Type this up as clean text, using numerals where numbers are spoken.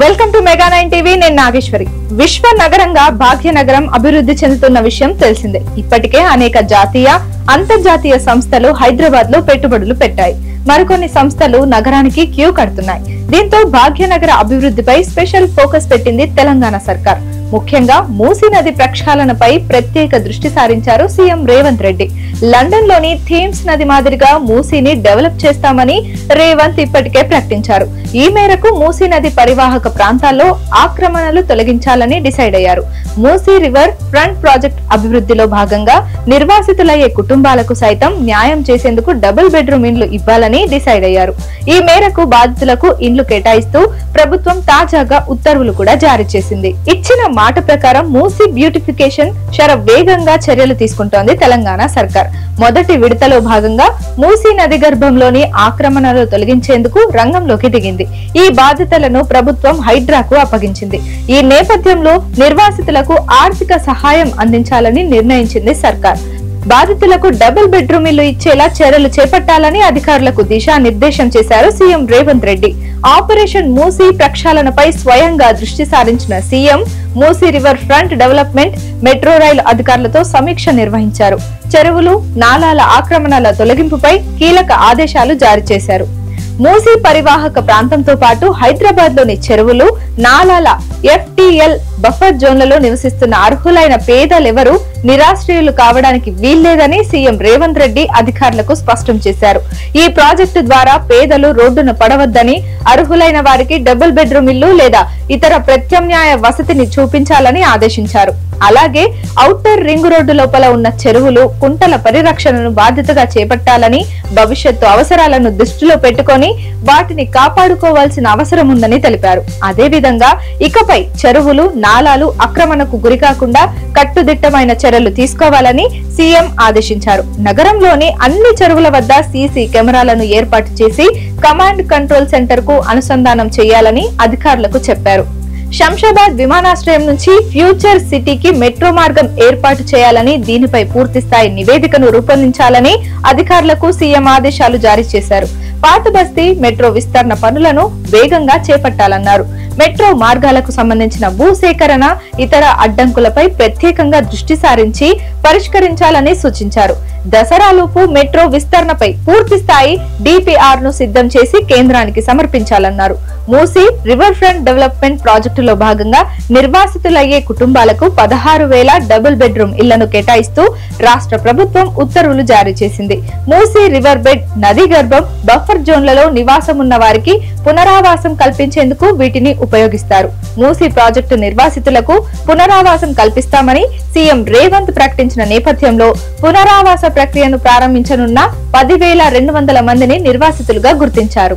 Welcome to mega 9 TV. నేను నాగేశ్వరి. విశ్వ నగరంగా భాగ్యనగరం అభివృద్ధి చెందుతున్న విషయం తెలిసిందే. ఇప్పటికే అనేక జాతీయ, అంతర్జాతీయ సంస్థలు హైదరాబాద్ లో పెట్టుబడులు పెట్టాయి. మరికొన్ని సంస్థలు నగరానికి క్యూ కడుతున్నాయి. దీంతో భాగ్యనగర అభివృద్ధిపై స్పెషల్ ఫోకస్ పెట్టింది తెలంగాణ సర్కార్. ముఖ్యంగా మూసీ నది ప్రక్షాళనపై ప్రత్యేక దృష్టి సారించారు సీఎం రేవంత్ రెడ్డి. లండన్ లోని థేమ్స్ నది మాదిరిగా మూసీని డెవలప్ చేస్తామని రేవంత్ ఇప్పటికే ప్రకటించారు. ఈ మేరకు మూసీ నది పరివాహక ప్రాంతాల్లో ఆక్రమణలు తొలగించాలని డిసైడ్ అయ్యారు. మూసీ రివర్ ఫ్రంట్ ప్రాజెక్ట్ అభివృద్ధిలో భాగంగా నిర్వాసితులయ్యే కుటుంబాలకు సైతం న్యాయం చేసేందుకు డబుల్ బెడ్రూమ్ ఇండ్లు ఇవ్వాలని డిసైడ్ అయ్యారు. ఈ మేరకు బాధితులకు ఇండ్లు కేటాయిస్తూ ప్రభుత్వం తాజాగా ఉత్తర్వులు కూడా జారీ చేసింది. ఇచ్చిన మాట ప్రకారం మూసీ బ్యూటిఫికేషన్ శరవేగంగా చర్యలు తీసుకుంటోంది తెలంగాణ సర్కార్. మొదటి విడతలో భాగంగా మూసీ నది గర్భంలోని ఆక్రమణలు తొలగించేందుకు రంగంలోకి దిగింది. ఈ బాధ్యతలను ప్రభుత్వం హైడ్రాకు అప్పగించింది. ఈ నేపథ్యంలో నిర్వాసితులకు ఆర్థిక సహాయం అందించాలని నిర్ణయించింది సర్కార్. బాధితులకు డబుల్ బెడ్రూమ్ ఇల్లు ఇచ్చేలా చర్యలు చేపట్టాలని అధికారులకు దిశానిర్దేశం చేశారు సీఎం రేవంత్ రెడ్డి. ఆపరేషన్ మూసీ ప్రక్షాళనపై స్వయంగా దృష్టి సారించిన CM Musi river front development, metro rail అధికారులతో సమీక్ష నిర్వహించారు. చెరువులు, నాలాల ఆక్రమణల తొలగింపుపై కీలక ఆదేశాలు జారీ చేశారు. మూసీ పరివాహక ప్రాంతంతో పాటు హైదరాబాద్ లోని చెరువులు, నాలాల FTL బఫర్ జోన్లలో నివసిస్తున్న అర్హులైన పేదలెవరూ నిరాశ్రయులు కావడానికి వీల్లేదని సీఎం రేవంత్ రెడ్డి అధికారులకు స్పష్టం చేశారు. ఈ ప్రాజెక్టు ద్వారా పేదలు రోడ్డున పడవద్దని, అర్హులైన వారికి డబుల్ బెడ్రూమ్ ఇల్లు లేదా ఇతర ప్రత్యామ్నాయ వసతిని చూపించాలని ఆదేశించారు. అలాగే ఔటర్ రింగ్ రోడ్డు లోపల ఉన్న చెరువులు, కుంటల పరిరక్షణను బాధ్యతగా చేపట్టాలని, భవిష్యత్తు అవసరాలను దృష్టిలో పెట్టుకొని వాటిని కాపాడుకోవాల్సిన అవసరం ఉందని తెలిపారు. అదేవిధంగా ఇకపై చెరువులు, నాలాలు ఆక్రమణకు గురికాకుండా కట్టుదిట్టమైన చర్యలు తీసుకోవాలని సీఎం ఆదేశించారు. నగరంలోని అన్ని చెరువుల వద్ద సీసీ కెమెరాలను ఏర్పాటు చేసి కమాండ్ కంట్రోల్ సెంటర్ కు అనుసంధానం చేయాలని అధికారులకు చెప్పారు. శంషాబాద్ విమానాశ్రయం నుంచి ఫ్యూచర్ సిటీకి మెట్రో మార్గం ఏర్పాటు చేయాలని, దీనిపై పూర్తి స్థాయి నివేదికను రూపొందించాలని అధికారులకు సీఎం ఆదేశాలు జారీ చేశారు. పాత బస్తీ మెట్రో విస్తరణ పనులను వేగంగా చేపట్టాలన్నారు. మెట్రో మార్గాలకు సంబంధించిన భూసేకరణ, ఇతర అడ్డంకులపై ప్రత్యేకంగా దృష్టి సారించి పరిష్కరించాలని సూచించారు. దసరాలోపు మెట్రో విస్తరణపై పూర్తి స్థాయి DPR ను సిద్ధం చేసి కేంద్రానికి సమర్పించాలన్నారు. మూసీ రివర్ ఫ్రంట్ డెవలప్మెంట్ ప్రాజెక్టులో భాగంగా నిర్వాసితులయ్యే కుటుంబాలకు 16,000 డబుల్ బెడ్రూమ్ ఇళ్లను కేటాయిస్తూ రాష్ట్ర ప్రభుత్వం ఉత్తర్వులు జారీ చేసింది. మూసీ రివర్ బెడ్, నది గర్భం, బఫర్ జోన్లలో నివాసం ఉన్న వారికి పునరావాసం కల్పించేందుకు వీటిని ఉపయోగిస్తారు. మూసీ ప్రాజెక్టు నిర్వాసితులకు పునరావాసం కల్పిస్తామని సీఎం రేవంత్ ప్రకటించిన నేపథ్యంలో పునరావాస ప్రక్రియను ప్రారంభించనున్న 10,200 మందిని నిర్వాసితులుగా గుర్తించారు.